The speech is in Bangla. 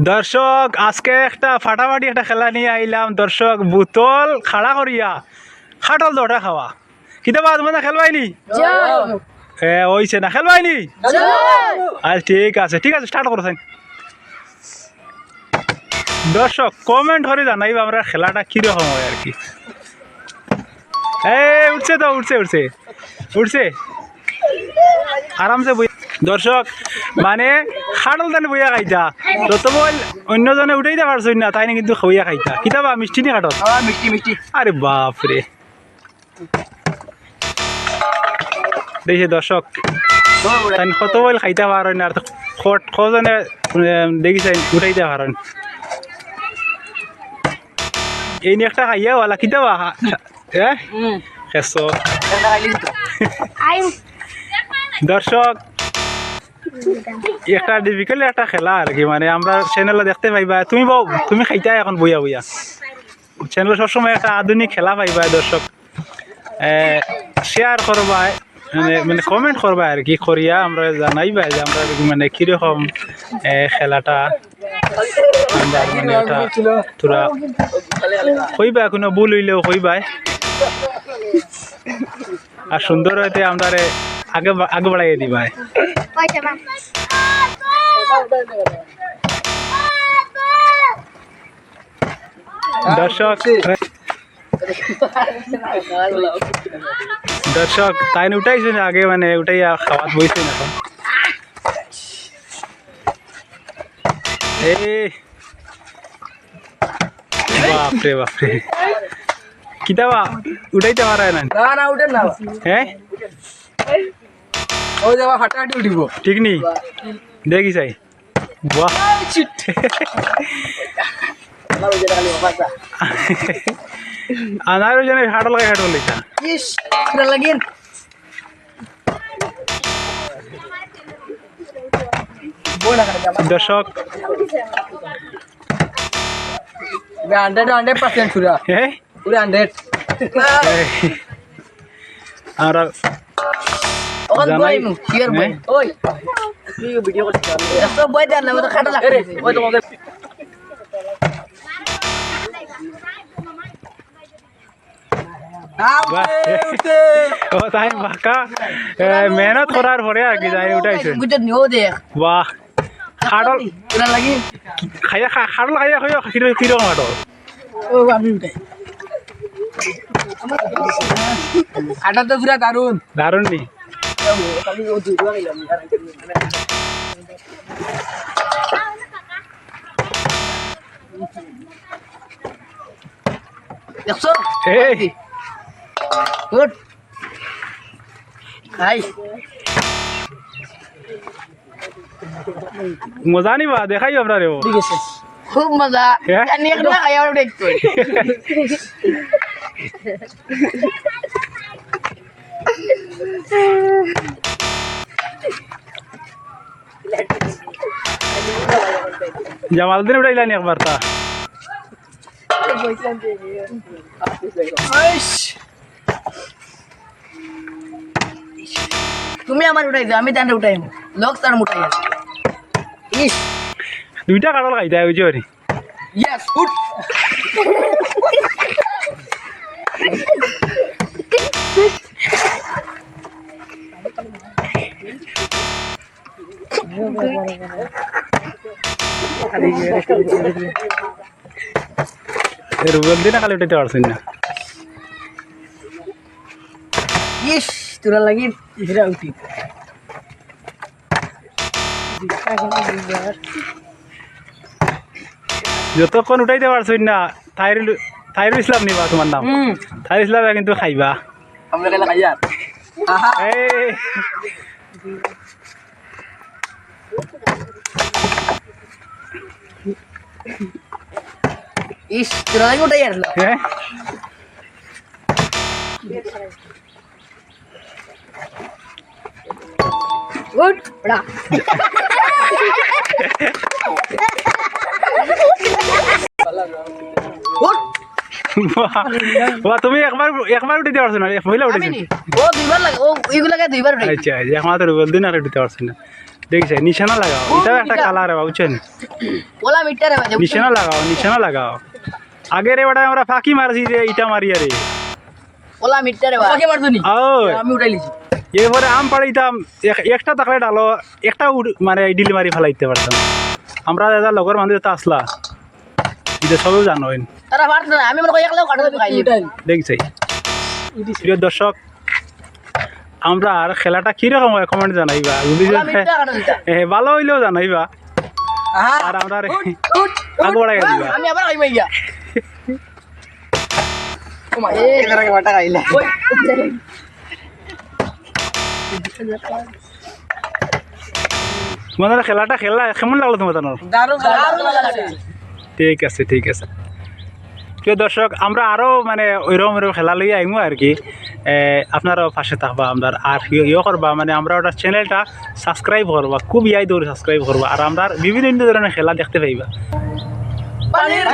দর্শক আজকে একটা ফাটাফাটি একটা খেলা নিয়ে আইলাম দর্শক বোতল খাড়া করিয়া খাটল দৌড়া খাওয়া কিতাবা তোমার খেলবাইনি হ্যাঁ ওইছে না খেলবাইনি আচ্ছা ঠিক আছে স্টার্ট করছেন দর্শক কমেন্ট করে জানাইবা আমরা খেলাটা কিরকম হয় আর কি উঠছে তো উঠছে আরামসে বই দর্শক মানে খাটল তানে বইয়া খাইতা যত বল অন্যজনে উঠাইতে পারছই না তাই কিন্তু খাইয়া খাইতা কিতাবা মিষ্টি নি খাটল মিষ্টি আরে বাপরে দেখি দর্শক তাই কত বল খাইতে পারেন আর কজনে দেখিছেন উঠাইতে পারেন এই নিয়ে একটা খাইয়া ওলা কিতাবা হ্যাঁ খেসো দর্শক একটা ডিফিকাল্ট একটা খেলা আর কি মানে আমরা চ্যানেলে দেখতে পাইবা তুমি খাইতা এখন বইয়া চ্যানেলে সবসময় একটা আধুনিক খেলা পাইবা দর্শক শেয়ার করবা মানে কমেন্ট করবা আর কি করিয়া আমরা জানাইবা যে আমরা মানে কিরকম খেলাটা মানে এটা তোরা কইবা কোনো ভুল হইলেও কইবা আর সুন্দর হইতে আমরা আগে বাড়াইয়ে দিবা দর্শক তাই উঠাইছে না আগে মানে উঠাইয়া খাওয়াত বইছে না বাপরে কিতাবা উঠাইতে পারা না উঠেন না হ্যাঁ ওই যাবা হাঁটাহাঁটি উঠিব ঠিক নি দেখি চাই বাহ আনারও জানে হাঁটল লেখা লাগিন দর্শক 100% সুরা হ্যাঁ পুরো 100 আমরা ওখান বইমু শেয়ার বই ওই তুই ভিডিও করছিস সব বই দেন না তো খাটা লাগে ওই তোমাকে ও তাই বাঁকা মেহনত করার পরে আর কি যাই উঠাইছে বুঝত নিও দেখ বাহ খাটল পুরা লাগি খাইয়া খাটল খাইয়া কিরকম খাটল ও আমি উঠাই খাটা তো পুরা দারুন নি দেখছো গুড খাই মজা নিবা দেখাই আপনারে ঠিক আছে খুব মজা জানি একটা খাই আর দেখতো জামালউদ্দিন উঠাইলানি একবার তা তুমি আমার উঠাই দাও আমি তান্ডা উঠাই লক তার উঠাই ইস দুইটা কাটল খাইতে হইছে রে ইয়েস উঠ রুবেল দিন খালি উঠাইতে পারছেন না ইস তোরা লাগি হিরা উঠি যতক্ষণ উঠাইতে পারছেন না তাইরুল ইসলাম নিবা তোমার নাম তাইরুল ইসলাম কিন্তু খাইবা আমরা কেন খাইয়া আহা ইস তোরা লাগি উঠাই আসলো হ্যাঁ গুড বড়া গুড বাহ, তুমি একবার উঠিতে পারছো না, মহিলা আমি উঠেছে। নি ও দুইবার লাগে ও এইগুলাকে দুইবার উঠাই আচ্ছা একমাত্র বলদিন আর উঠিতে পারছি না। দেখছে নিশানা লাগাও, এটাও একটা কালার বুঝছেন। ওলা মিটারে বাজে নিশানা লাগাও, নিশানা লাগাও। আগের এবারে আমরা ফাঁকি মারছি যে ইটা মারিয়া রে। ওলা মিটারে বাজে ওকে মারছনি ওই আমি উঠাই লিছি এরপরে আম পাড়িতাম, একটা থাকলে ডালো একটা মানে ডিলি মারি ফেলাইতে পারতাম। আমরা দাদা লগর মানুষ তো আসলা, এটা সবেও জানোইন। তারা পারছ না আমি মনে করি একলাও কাটা খাই দেখছি প্রিয় দর্শক, আমরা আর খেলাটা কিরকম হয় কমেন্ট জানাইবা, যদি ওলা মিটারে কাটা দিতা ভালো হইলেও জানাইবা। হ্যাঁ আর আমরা আগে বাড়াই দিবা। আমি আবার খাইব ইয়া ও মা এ এটাকে বাটা খাইলা ওই তোমাদের খেলাটা খেলা কেমন লাগলো তোমাদের? দারুণ দারুণ লাগছে ঠিক আছে ঠিক আছে। প্রিয় দর্শক, আমরা আরও মানে ওইরকম ওইরকম খেলা লইয়া আইমু আর কি। আপনারাও পাশে থাকবা আমরা, আর ইয়ে করবা মানে আমরা ওটা চ্যানেলটা সাবস্ক্রাইব করবা, খুব ইয়াই দৌড়ে সাবস্ক্রাইব করবা, আর আমরা বিভিন্ন ধরনের খেলা দেখতে পাইবা। পানির